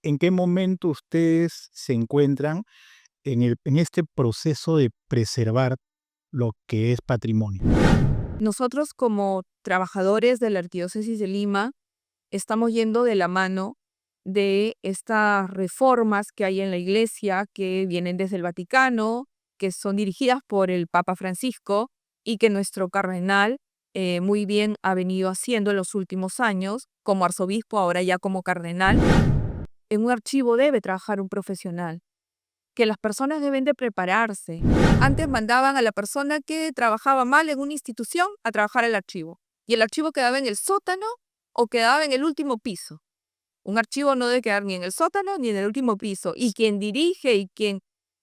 ¿En qué momento ustedes se encuentran en este proceso de preservar lo que es patrimonio? Nosotros como trabajadores de la Arquidiócesis de Lima estamos yendo de la mano de estas reformas que hay en la Iglesia que vienen desde el Vaticano, que son dirigidas por el Papa Francisco y que nuestro cardenal muy bien ha venido haciendo en los últimos años como arzobispo, ahora ya como cardenal. En un archivo debe trabajar un profesional, que las personas deben de prepararse. Antes mandaban a la persona que trabajaba mal en una institución a trabajar al archivo. Y el archivo quedaba en el sótano o quedaba en el último piso. Un archivo no debe quedar ni en el sótano ni en el último piso. Y quien dirige y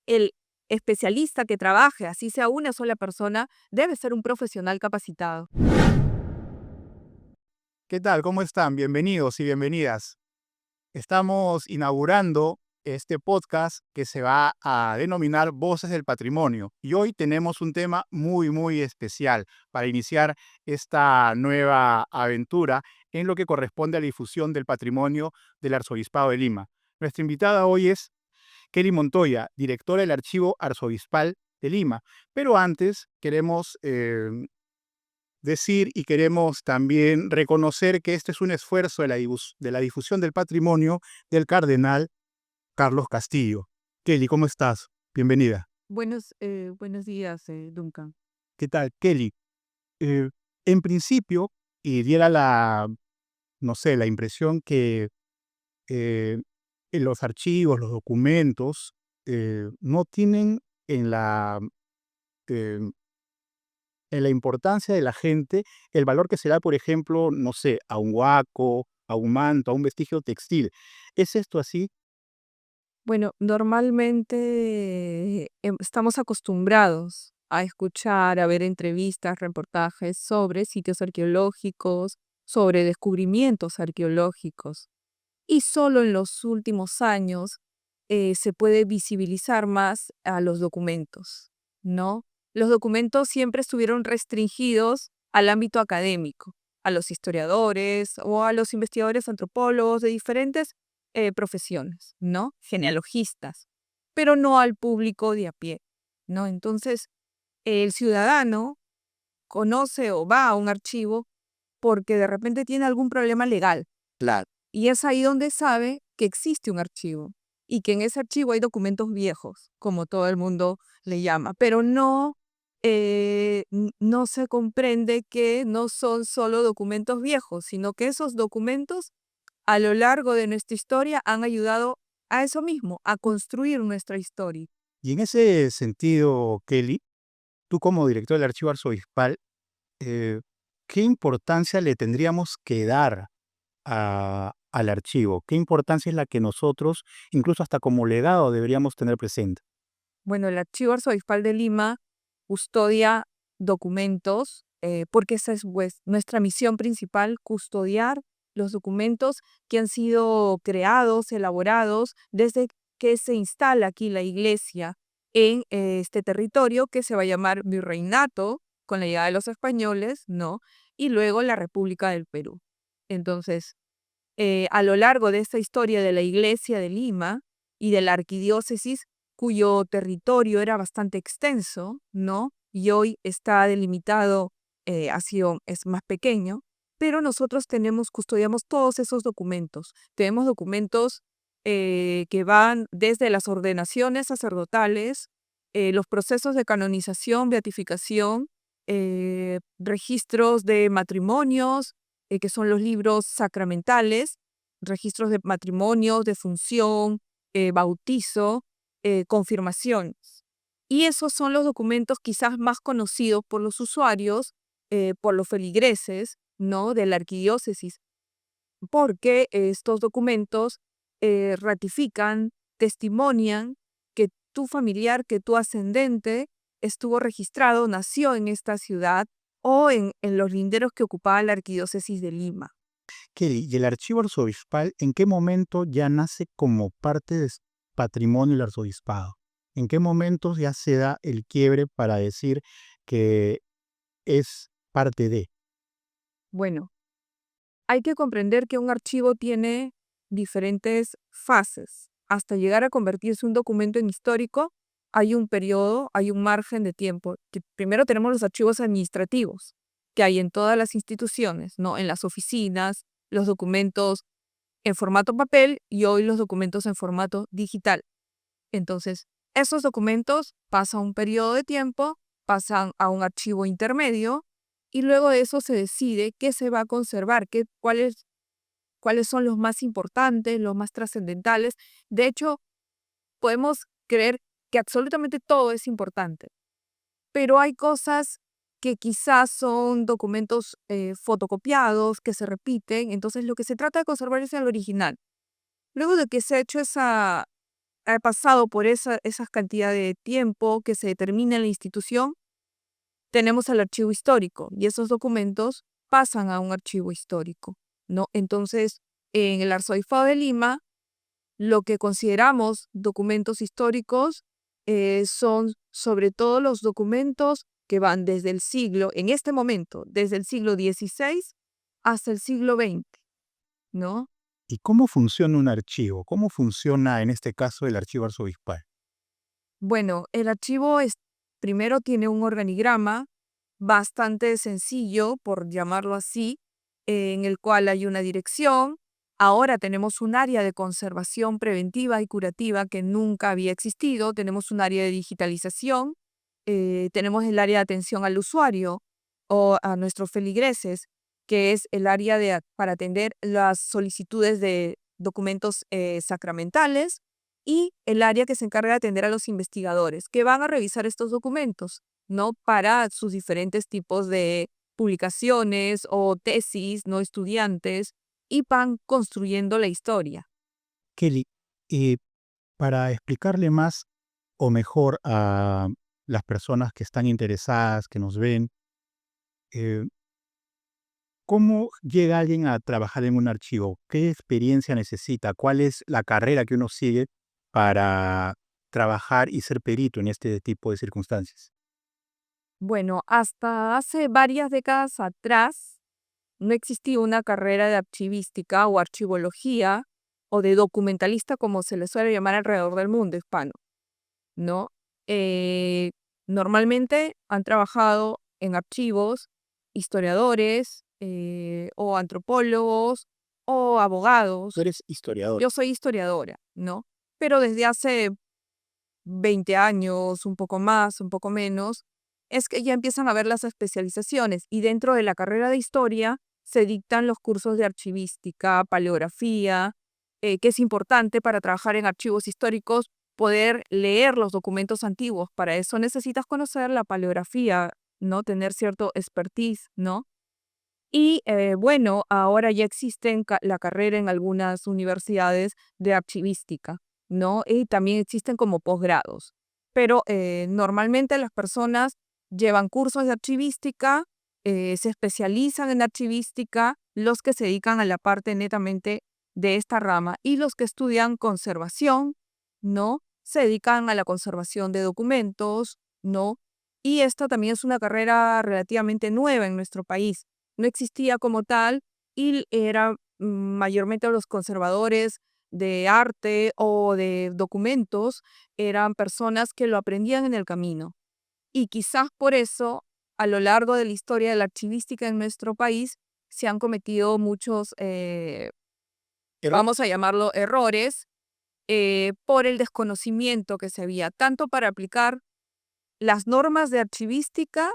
el especialista que trabaje, así sea una sola persona, debe ser un profesional capacitado. ¿Qué tal? ¿Cómo están? Bienvenidos y bienvenidas. Estamos inaugurando este podcast que se va a denominar Voces del Patrimonio. Y hoy tenemos un tema muy, muy especial para iniciar esta nueva aventura en lo que corresponde a la difusión del patrimonio del Arzobispado de Lima. Nuestra invitada hoy es Kelly Montoya, directora del Archivo Arzobispal de Lima. Pero antes queremos decir y queremos también reconocer que este es un esfuerzo de la difusión del patrimonio del cardenal Carlos Castillo. Kelly, ¿cómo estás? Bienvenida. Buenos días, Duncan. ¿Qué tal, Kelly? Eh, en principio, y diera no sé, la impresión que eh, en los archivos, los documentos, no tienen en eh, en la importancia de la gente el valor que se da, por ejemplo, no sé, a un huaco, a un manto, a un vestigio textil. ¿Es esto así? Bueno, normalmente estamos acostumbrados a escuchar, a ver entrevistas, reportajes sobre sitios arqueológicos, sobre descubrimientos arqueológicos. Y solo en los últimos años se puede visibilizar más a los documentos, ¿no? Los documentos siempre estuvieron restringidos al ámbito académico, a los historiadores o a los investigadores antropólogos de diferentes profesiones, ¿no? Genealogistas, pero no al público de a pie, ¿no? Entonces, el ciudadano conoce o va a un archivo porque de repente tiene algún problema legal. Claro. Y es ahí donde sabe que existe un archivo y que en ese archivo hay documentos viejos, como todo el mundo le llama, pero no se comprende que no son solo documentos viejos, sino que esos documentos a lo largo de nuestra historia han ayudado a eso mismo, a construir nuestra historia. Y en ese sentido, Kelly, tú como director del Archivo Arzobispal, eh, ¿qué importancia le tendríamos que dar al archivo? ¿Qué importancia es la que nosotros, incluso hasta como legado, deberíamos tener presente? Bueno, el Archivo Arzobispal de Lima custodia documentos, porque esa es pues, nuestra misión principal, custodiar los documentos que han sido creados, elaborados desde que se instala aquí la iglesia en este territorio que se va a llamar Virreinato con la llegada de los españoles, ¿no? Y luego la República del Perú. Entonces, a lo largo de esta historia de la iglesia de Lima y de la arquidiócesis, cuyo territorio era bastante extenso, ¿no? Y hoy está delimitado, es más pequeño, pero nosotros custodiamos todos esos documentos. Tenemos documentos que van desde las ordenaciones sacerdotales, los procesos de canonización, beatificación, registros de matrimonios, que son los libros sacramentales, registros de matrimonios, de función, bautizo, confirmaciones. Y esos son los documentos quizás más conocidos por los usuarios, por los feligreses, ¿no? De la arquidiócesis, porque estos documentos ratifican, testimonian que tu familiar, que tu ascendente estuvo registrado, nació en esta ciudad o en los linderos que ocupaba la arquidiócesis de Lima. Kelly, ¿y el Archivo Arzobispal en qué momento ya nace como parte del patrimonio del arzobispado? ¿En qué momentos ya se da el quiebre para decir que es parte de? Bueno, hay que comprender que un archivo tiene diferentes fases. Hasta llegar a convertirse un documento en histórico, hay un periodo, hay un margen de tiempo. Primero tenemos los archivos administrativos que hay en todas las instituciones, ¿no? En las oficinas, los documentos en formato papel y hoy los documentos en formato digital. Entonces, esos documentos pasan un periodo de tiempo, pasan a un archivo intermedio y luego de eso se decide qué se va a conservar, cuáles son los más importantes, los más trascendentales. De hecho, podemos creer que absolutamente todo es importante, pero hay cosas que quizás son documentos fotocopiados, que se repiten, entonces lo que se trata de conservar es el original. Luego de que se ha hecho ha pasado por esa cantidad de tiempo que se determina en la institución, tenemos el archivo histórico y esos documentos pasan a un archivo histórico, ¿no? Entonces, en el Arzobispado de Lima, lo que consideramos documentos históricos son sobre todo los documentos que van desde el siglo, en este momento, desde el siglo XVI hasta el siglo XX, ¿no? ¿Y cómo funciona un archivo? ¿Cómo funciona en este caso el archivo arzobispal? Bueno, el archivo primero tiene un organigrama bastante sencillo, por llamarlo así, en el cual hay una dirección. Ahora tenemos un área de conservación preventiva y curativa que nunca había existido. Tenemos un área de digitalización. Tenemos el área de atención al usuario o a nuestros feligreses, que es el área para atender las solicitudes de documentos sacramentales y el área que se encarga de atender a los investigadores, que van a revisar estos documentos, ¿no? Para sus diferentes tipos de publicaciones o tesis, ¿no? Estudiantes, y van construyendo la historia. Kelly, eh, para explicarle más o mejor a las personas que están interesadas, que nos ven, eh, ¿cómo llega alguien a trabajar en un archivo? ¿Qué experiencia necesita? ¿Cuál es la carrera que uno sigue para trabajar y ser perito en este tipo de circunstancias? Bueno, hasta hace varias décadas atrás no existía una carrera de archivística o archivología o de documentalista como se le suele llamar alrededor del mundo hispano, ¿no? Eh, Normalmente han trabajado en archivos historiadores o antropólogos o Tú abogados. eres historiador. Yo soy historiadora, ¿no? Pero desde hace 20 años, un poco más, un poco menos, es que ya empiezan a ver las especializaciones y dentro de la carrera de historia se dictan los cursos de archivística, paleografía, que es importante para trabajar en archivos históricos, poder leer los documentos antiguos. Para eso necesitas conocer la paleografía, ¿no? Tener cierto expertise, ¿no? Y bueno, ahora ya existe la carrera en algunas universidades de archivística, ¿no? Y también existen como posgrados. Pero normalmente las personas llevan cursos de archivística, se especializan en archivística, los que se dedican a la parte netamente de esta rama y los que estudian conservación, ¿no? Se dedican a la conservación de documentos, ¿no? Y esta también es una carrera relativamente nueva en nuestro país, no existía como tal y era mayormente los conservadores de arte o de documentos, eran personas que lo aprendían en el camino. Y quizás por eso, a lo largo de la historia de la archivística en nuestro país, se han cometido muchos, Pero, vamos a llamarlo errores, por el desconocimiento que se había, tanto para aplicar las normas de archivística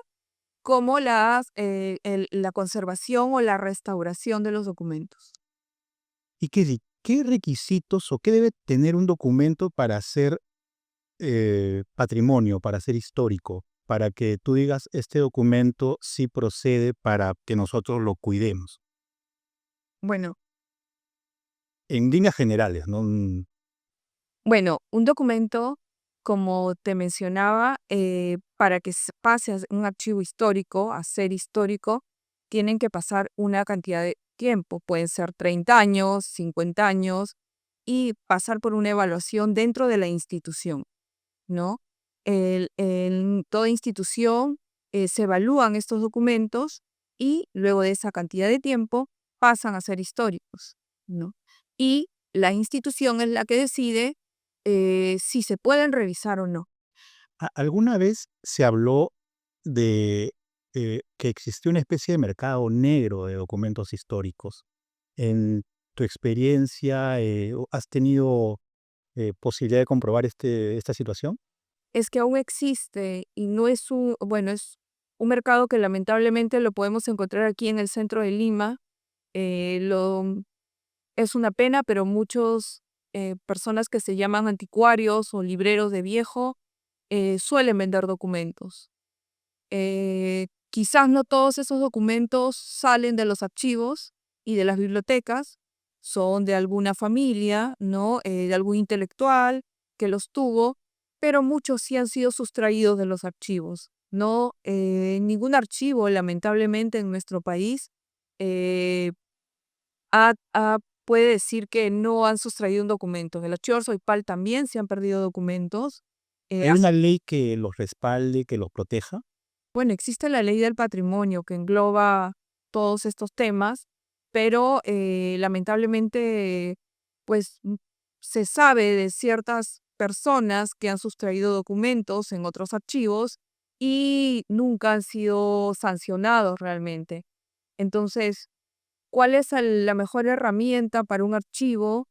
como la conservación o la restauración de los documentos. ¿y qué requisitos o qué debe tener un documento para ser patrimonio, para ser histórico, para que tú digas, este documento sí procede para que nosotros lo cuidemos? Bueno, En líneas generales, ¿no? bueno, un documento, como te mencionaba, para que pase a un archivo histórico, a ser histórico, tienen que pasar una cantidad de tiempo, pueden ser 30 años, 50 años, y pasar por una evaluación dentro de la institución, ¿no? En toda institución se evalúan estos documentos y luego de esa cantidad de tiempo pasan a ser históricos, ¿no? Y la institución es la que decide si se pueden revisar o no. ¿Alguna vez se habló de que existió una especie de mercado negro de documentos históricos? En tu experiencia, ¿has tenido posibilidad de comprobar esta situación? Es que aún existe y no es bueno, es un mercado que lamentablemente lo podemos encontrar aquí en el centro de Lima. Es una pena, pero muchos personas que se llaman anticuarios o libreros de viejo suelen vender documentos. Quizás no todos esos documentos salen de los archivos y de las bibliotecas, son de alguna familia, ¿no? De algún intelectual que los tuvo, pero muchos sí han sido sustraídos de los archivos. No, ningún archivo, lamentablemente, en nuestro país eh, puede decir que no han sustraído un documento. En el archivo Arzoipal también se han perdido documentos. ¿Hay una ley que los respalde, que los proteja? Bueno, existe la ley del patrimonio que engloba todos estos temas, pero lamentablemente, pues se sabe de ciertas personas que han sustraído documentos en otros archivos y nunca han sido sancionados realmente. Entonces, ¿cuál es la mejor herramienta para un archivo?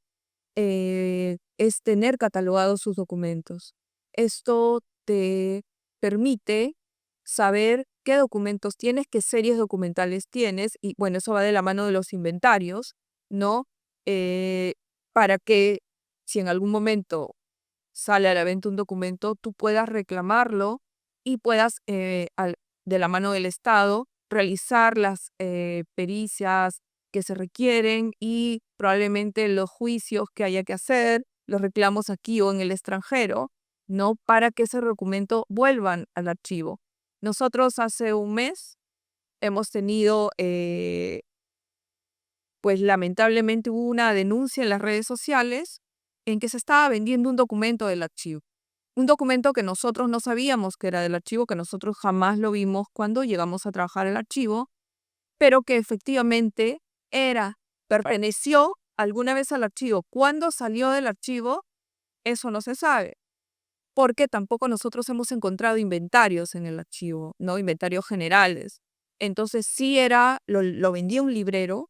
Es tener catalogados sus documentos. Esto te permite saber qué documentos tienes, qué series documentales tienes, y bueno, eso va de la mano de los inventarios, ¿no? Eh, para que si en algún momento sale a la venta un documento, tú puedas reclamarlo y puedas, de la mano del Estado, realizar las pericias que se requieren y probablemente los juicios que haya que hacer, los reclamos aquí o en el extranjero, ¿no? Para que ese documento vuelvan al archivo. Nosotros hace un mes hemos tenido, pues lamentablemente hubo una denuncia en las redes sociales en que se estaba vendiendo un documento del archivo. Un documento que nosotros no sabíamos que era del archivo, que nosotros jamás lo vimos cuando llegamos a trabajar el archivo, pero que efectivamente perteneció alguna vez al archivo. ¿Cuándo salió del archivo? Eso no se sabe, porque tampoco nosotros hemos encontrado inventarios en el archivo, ¿no? Inventarios generales. Entonces sí lo vendía un librero,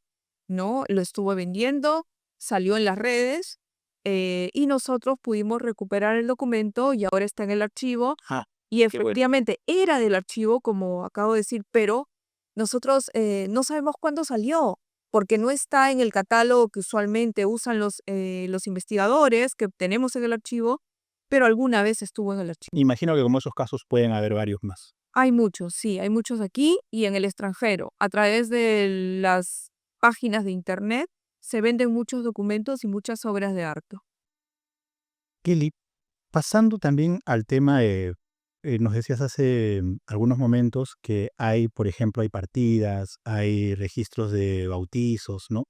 ¿no? Lo estuvo vendiendo, salió en las redes y nosotros pudimos recuperar el documento y ahora está en el archivo Ah, y qué bueno. efectivamente era del archivo, como acabo de decir, pero nosotros no sabemos cuándo salió, porque no está en el catálogo que usualmente usan los investigadores que tenemos en el archivo, pero alguna vez estuvo en el archivo. Imagino que como esos casos pueden haber varios más. Hay muchos, sí, hay muchos aquí y en el extranjero. A través de las páginas de internet se venden muchos documentos y muchas obras de arte. Kelly, pasando también al tema de, nos decías hace algunos momentos que hay, por ejemplo, hay partidas, hay registros de bautizos, ¿no?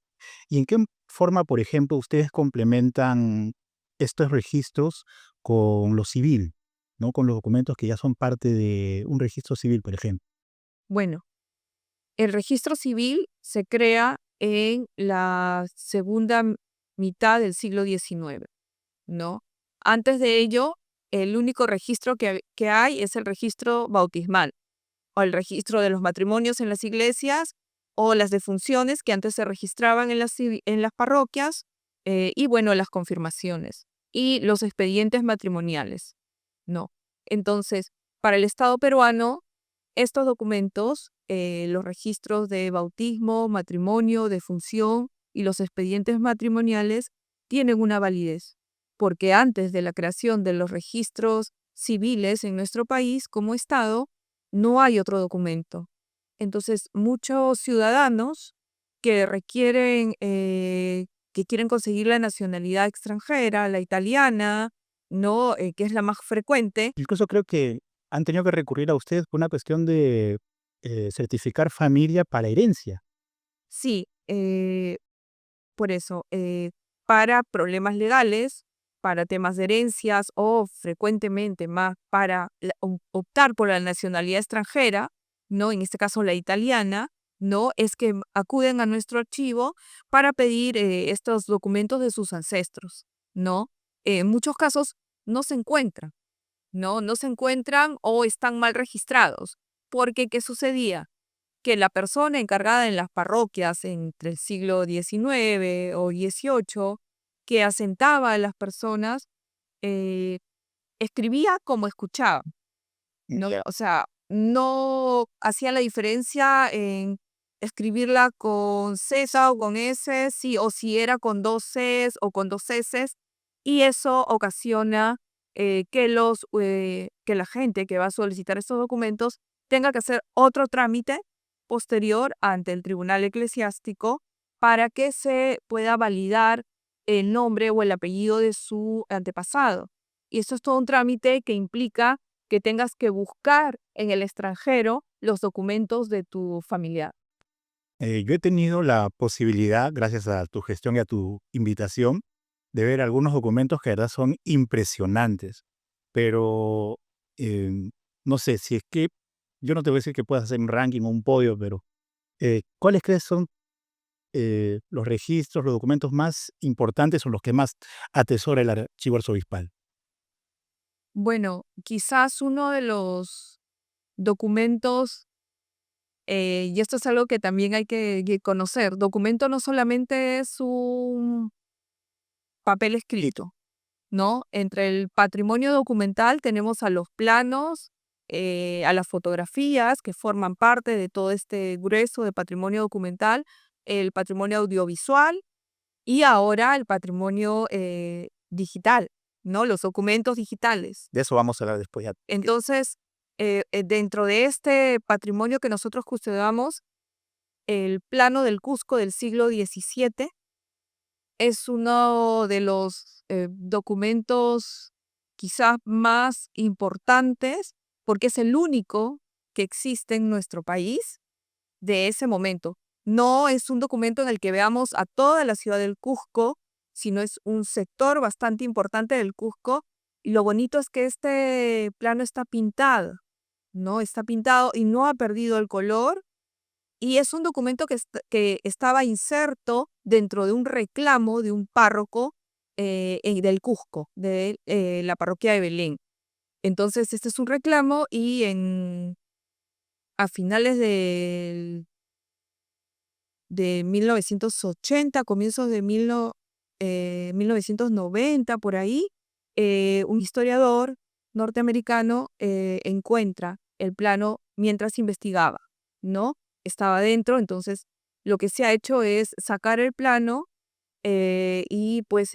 ¿Y en qué forma, por ejemplo, ustedes complementan estos registros con lo civil, ¿no? Con los documentos que ya son parte de un registro civil, por ejemplo. Bueno, el registro civil se crea en la segunda mitad del siglo XIX, ¿no? Antes de ello, el único registro que hay es el registro bautismal, o el registro de los matrimonios en las iglesias, o las defunciones que antes se registraban en las parroquias, y bueno, las confirmaciones, y los expedientes matrimoniales, ¿no? Entonces, para el Estado peruano, estos documentos, los registros de bautismo, matrimonio, defunción y los expedientes matrimoniales tienen una validez, porque antes de la creación de los registros civiles en nuestro país como Estado, no hay otro documento. Entonces, muchos ciudadanos que que quieren conseguir la nacionalidad extranjera, la italiana, ¿no? Que es la más frecuente. Incluso creo que han tenido que recurrir a ustedes por una cuestión de certificar familia para herencia. Sí, por eso, para problemas legales, para temas de herencias o frecuentemente más para optar por la nacionalidad extranjera, ¿no? En este caso la italiana, ¿no? Es que acuden a nuestro archivo para pedir estos documentos de sus ancestros, ¿no? En muchos casos no se encuentran, ¿no? No se encuentran o están mal registrados, porque ¿qué sucedía? Que la persona encargada en las parroquias entre el siglo XIX o XVIII, que asentaba a las personas, eh, escribía como escuchaba, ¿no? Ya. O sea, no hacía la diferencia en escribirla con Z o con S, sí, o si era con dos Cs o con dos S, y eso ocasiona que la gente que va a solicitar estos documentos tenga que hacer otro trámite posterior ante el tribunal eclesiástico para que se pueda validar el nombre o el apellido de su antepasado. Y eso es todo un trámite que implica que tengas que buscar en el extranjero los documentos de tu familiar. Yo he tenido la posibilidad, gracias a tu gestión y a tu invitación, de ver algunos documentos que de verdad son impresionantes, pero eh, no sé, si es que yo no te voy a decir que puedas hacer un ranking o un podio, pero ¿cuáles crees son los registros, los documentos más importantes o los que más atesora el archivo arzobispal? Bueno, quizás uno de los documentos, y esto es algo que también hay que conocer, documento no solamente es un papel escrito, ¿no? Entre el patrimonio documental tenemos a los planos, a las fotografías que forman parte de todo este grueso de patrimonio documental, el patrimonio audiovisual y ahora el patrimonio digital, ¿no? Los documentos digitales. De eso vamos a hablar después ya. Entonces, dentro de este patrimonio que nosotros custodiamos, el plano del Cusco del siglo XVII es uno de los documentos quizás más importantes porque es el único que existe en nuestro país de ese momento. No es un documento en el que veamos a toda la ciudad del Cusco, sino es un sector bastante importante del Cusco. Y lo bonito es que este plano está pintado, ¿no? Está pintado y no ha perdido el color. Y es un documento que estaba inserto dentro de un reclamo de un párroco del Cusco, de la parroquia de Belén. Entonces, este es un reclamo y a finales de 1980, comienzos de 1990, por ahí, un historiador norteamericano encuentra el plano mientras investigaba, ¿no? Estaba dentro, entonces lo que se ha hecho es sacar el plano y pues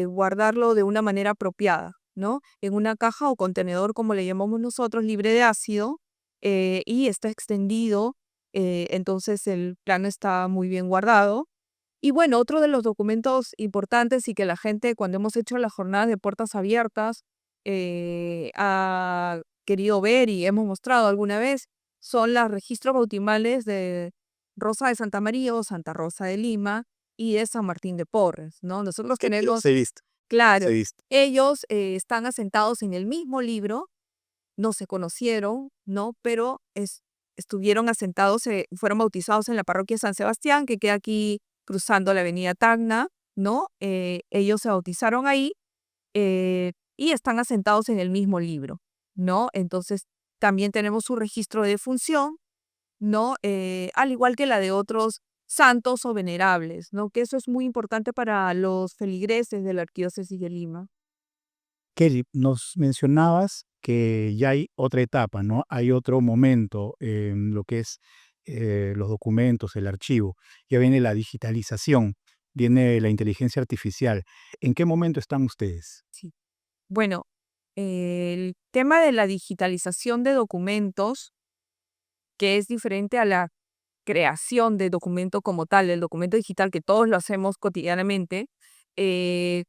guardarlo de una manera apropiada, ¿no? En una caja o contenedor, como le llamamos nosotros, libre de ácido, y está extendido, entonces el plano está muy bien guardado. Y bueno, otro de los documentos importantes y que la gente, cuando hemos hecho las jornadas de puertas abiertas, ha querido ver y hemos mostrado alguna vez, son los registros bautismales de Rosa de Santa María o Santa Rosa de Lima y de San Martín de Porres, ¿no? Nosotros Que tenemos, se he visto, claro, se he visto. ellos están asentados en el mismo libro, no se conocieron, ¿no? Pero estuvieron asentados, fueron bautizados en la parroquia San Sebastián, que queda aquí cruzando la avenida Tacna, ¿no? Ellos se bautizaron ahí y están asentados en el mismo libro, ¿no? Entonces, también tenemos su registro de defunción, ¿no? Al igual que la de otros santos o venerables, ¿no? Que eso es muy importante para los feligreses de la Arquidiócesis de Lima. Kelly, nos mencionabas que ya hay otra etapa, ¿no? Hay otro momento en lo que es los documentos, el archivo. Ya viene la digitalización, viene la inteligencia artificial. ¿En qué momento están ustedes? Sí. Bueno, el tema de la digitalización de documentos, que es diferente a la creación de documento como tal, el documento digital que todos lo hacemos cotidianamente, eh,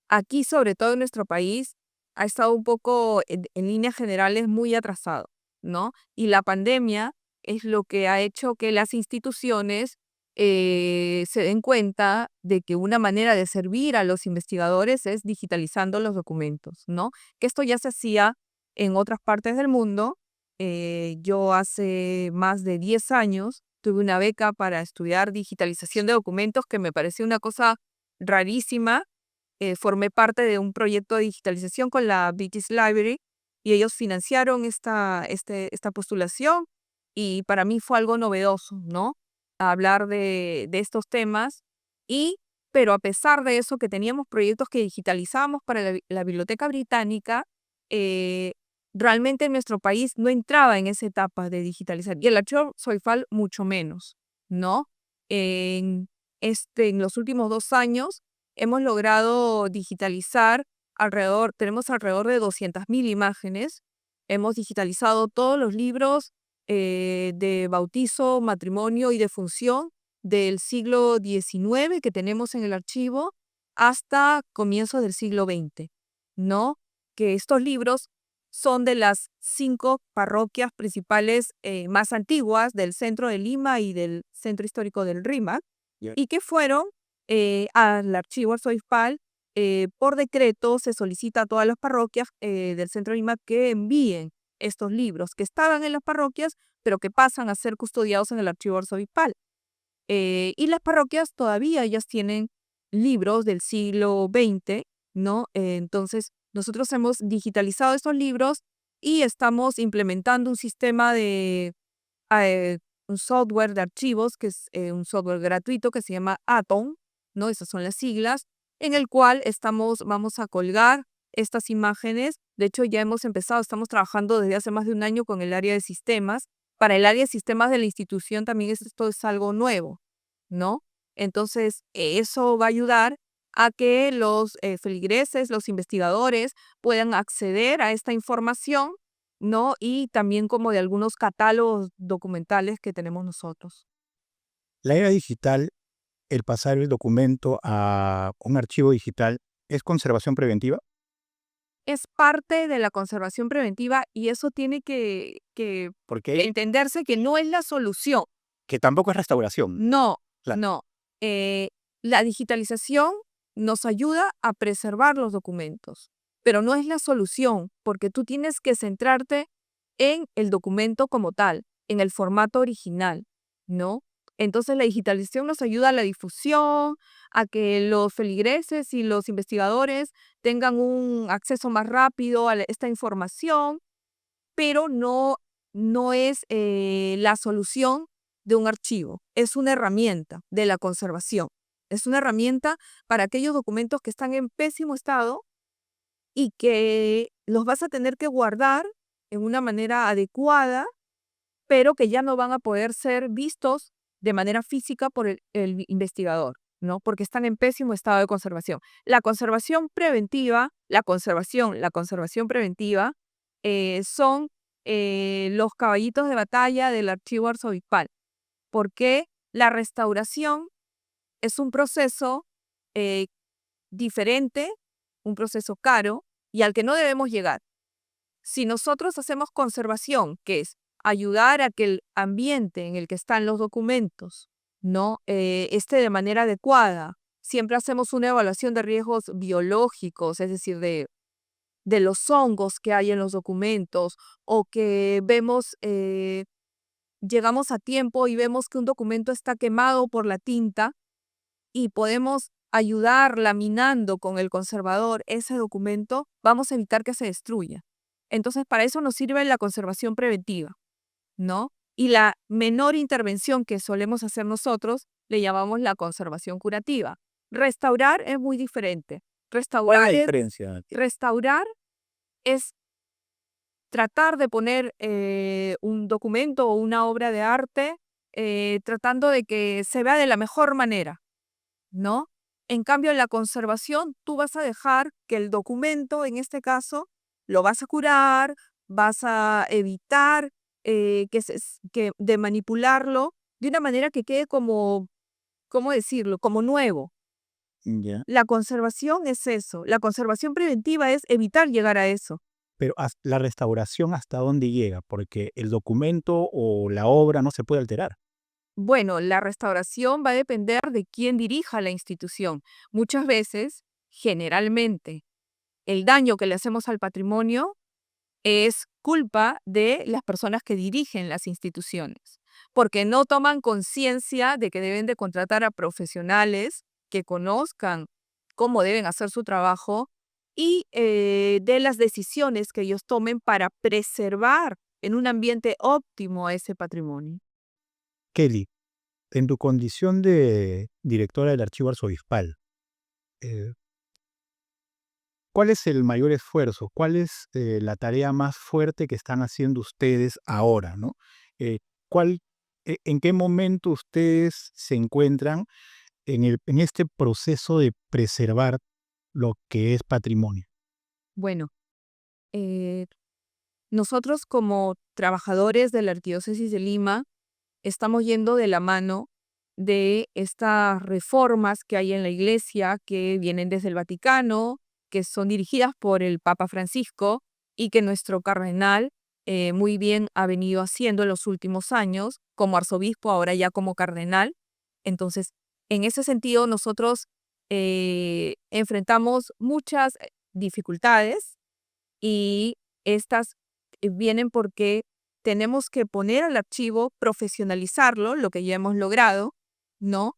aquí, sobre todo en nuestro país, ha estado un poco, en líneas generales, muy atrasado, ¿no? Y la pandemia es lo que ha hecho que las instituciones se den cuenta de que una manera de servir a los investigadores es digitalizando los documentos, ¿no? Que esto ya se hacía en otras partes del mundo. Yo hace más de 10 años tuve una beca para estudiar digitalización de documentos que me pareció una cosa rarísima. Formé parte de un proyecto de digitalización con la British Library y ellos financiaron esta postulación y para mí fue algo novedoso, ¿no? Hablar de estos temas pero a pesar de eso, que teníamos proyectos que digitalizábamos para la Biblioteca Británica, eh, realmente en nuestro país no entraba en esa etapa de digitalizar. Y el archivo Soifal mucho menos, ¿no? En, en los últimos 2 años hemos logrado digitalizar tenemos alrededor de 200.000 imágenes. Hemos digitalizado todos los libros de bautizo, matrimonio y defunción del siglo XIX que tenemos en el archivo hasta comienzos del siglo XX, ¿no? Que estos libros son de las 5 parroquias principales más antiguas del centro de Lima y del centro histórico del Rímac, y que fueron al archivo arzobispal. Por decreto se solicita a todas las parroquias del centro de Lima que envíen estos libros que estaban en las parroquias, pero que pasan a ser custodiados en el archivo arzobispal. Y las parroquias todavía ellas tienen libros del siglo XX, ¿no? Entonces, nosotros hemos digitalizado estos libros y estamos implementando un sistema un software de archivos, que es un software gratuito que se llama Atom, ¿no? Esas son las siglas, en el cual vamos a colgar estas imágenes. De hecho, ya hemos empezado, estamos trabajando desde hace más de un año con el área de sistemas. Para el área de sistemas de la institución también esto es algo nuevo, ¿no? Entonces, eso va a ayudar a que los feligreses, los investigadores puedan acceder a esta información, ¿no? Y también como de algunos catálogos documentales que tenemos nosotros. La era digital, el pasar el documento a un archivo digital, ¿es conservación preventiva? Es parte de la conservación preventiva y eso tiene que Porque entenderse que no es la solución. que tampoco es restauración. No, Claro. no. La digitalización nos ayuda a preservar los documentos, pero no es la solución, porque tú tienes que centrarte en el documento como tal, en el formato original, ¿no? Entonces la digitalización nos ayuda a la difusión, a que los feligreses y los investigadores tengan un acceso más rápido a esta información, pero no es la solución de un archivo, es una herramienta de la conservación. Es una herramienta para aquellos documentos que están en pésimo estado y que los vas a tener que guardar en una manera adecuada, pero que ya no van a poder ser vistos de manera física por el investigador, ¿no? Porque están en pésimo estado de conservación. La conservación preventiva, la conservación preventiva son los caballitos de batalla del archivo arzobispal, porque la restauración es un proceso eh, diferente, un proceso caro y al que no debemos llegar. Si nosotros hacemos conservación, que es ayudar a que el ambiente en el que están los documentos no esté de manera adecuada, siempre hacemos una evaluación de riesgos biológicos, es decir, de los hongos que hay en los documentos, o que llegamos a tiempo y vemos que un documento está quemado por la tinta y podemos ayudar laminando con el conservador ese documento, vamos a evitar que se destruya. Entonces, para eso nos sirve la conservación preventiva, ¿no? Y la menor intervención que solemos hacer nosotros le llamamos la conservación curativa. Restaurar es muy diferente. ¿Cuál es la Restaurar restaurar es tratar de poner un documento o una obra de arte tratando de que se vea de la mejor manera, ¿no? En cambio, en la conservación, tú vas a dejar que el documento, en este caso, lo vas a curar, vas a evitar de manipularlo de una manera que quede como, ¿cómo decirlo? Como nuevo. Ya. La conservación es eso. La conservación preventiva es evitar llegar a eso. Pero la restauración, ¿hasta dónde llega? Porque el documento o la obra no se puede alterar. Bueno, la restauración va a depender de quién dirija la institución. Muchas veces, generalmente, el daño que le hacemos al patrimonio es culpa de las personas que dirigen las instituciones. porque no toman conciencia de que deben de contratar a profesionales que conozcan cómo deben hacer su trabajo y de las decisiones que ellos tomen para preservar en un ambiente óptimo ese patrimonio. Kelly, en tu condición de directora del Archivo Arzobispal, eh, ¿cuál es el mayor esfuerzo? ¿Cuál es la tarea más fuerte que están haciendo ustedes ahora, ¿no? Eh, ¿cuál, ¿En qué momento ustedes se encuentran en este proceso de preservar lo que es patrimonio? Bueno, eh, nosotros como trabajadores de la Arquidiócesis de Lima estamos yendo de la mano de estas reformas que hay en la Iglesia que vienen desde el Vaticano, que son dirigidas por el Papa Francisco y que nuestro cardenal muy bien ha venido haciendo en los últimos años como arzobispo, ahora ya como cardenal. Entonces, en ese sentido, nosotros enfrentamos muchas dificultades y estas vienen porque tenemos que poner al archivo, profesionalizarlo, lo que ya hemos logrado, ¿no?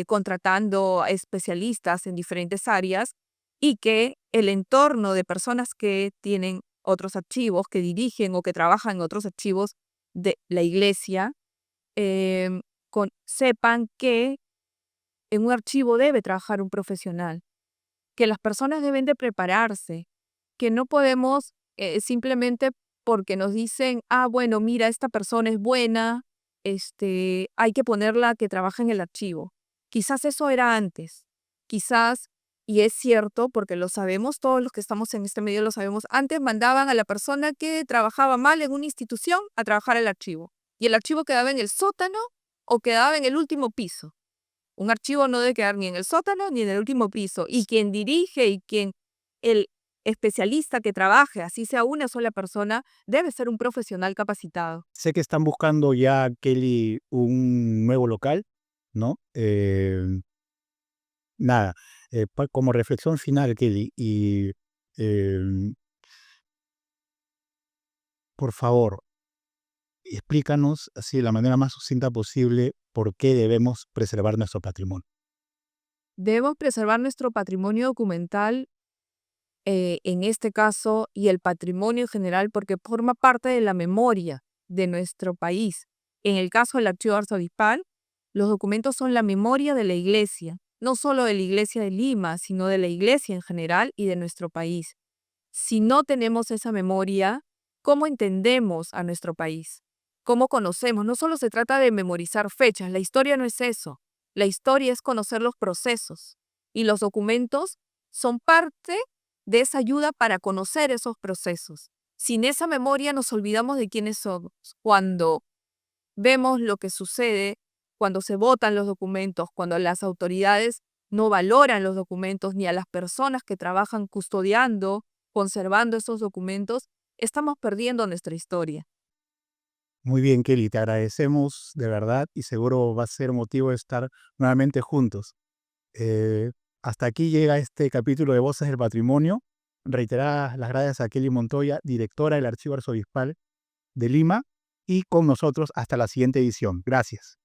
Contratando a especialistas en diferentes áreas y que el entorno de personas que tienen otros archivos, que dirigen o que trabajan en otros archivos de la iglesia, em, sepan que en un archivo debe trabajar un profesional, que las personas deben de prepararse, que no podemos simplemente porque nos dicen, ah, bueno, mira, esta persona es buena, hay que ponerla a que trabaje en el archivo. Quizás eso era antes, quizás, y es cierto, porque lo sabemos, todos los que estamos en este medio lo sabemos, antes mandaban a la persona que trabajaba mal en una institución a trabajar al archivo, y el archivo quedaba en el sótano o quedaba en el último piso. Un archivo no debe quedar ni en el sótano ni en el último piso. Y quien dirige y el especialista que trabaje, así sea una sola persona, debe ser un profesional capacitado. Sé que están buscando ya, Kelly, un nuevo local, ¿no? Nada, como reflexión final, Kelly, y em, por favor, explícanos así de la manera más sucinta posible por qué debemos preservar nuestro patrimonio. Debemos preservar nuestro patrimonio documental, en este caso, y el patrimonio en general, porque forma parte de la memoria de nuestro país. En el caso del archivo arzobispal, los documentos son la memoria de la iglesia, no solo de la iglesia de Lima, sino de la iglesia en general y de nuestro país. Si no tenemos esa memoria, ¿cómo entendemos a nuestro país? ¿Cómo conocemos? No solo se trata de memorizar fechas, la historia no es eso. La historia es conocer los procesos y los documentos son parte de esa ayuda para conocer esos procesos. Sin esa memoria nos olvidamos de quiénes somos. Cuando vemos lo que sucede, cuando se votan los documentos, cuando las autoridades no valoran los documentos ni a las personas que trabajan custodiando, conservando esos documentos, estamos perdiendo nuestra historia. Muy bien, Kelly, te agradecemos de verdad y seguro va a ser motivo de estar nuevamente juntos. Eh, Hasta aquí llega este capítulo de Voces del Patrimonio. Reiteradas las gracias a Kelly Montoya, directora del Archivo Arzobispal de Lima, y con nosotros hasta la siguiente edición. Gracias.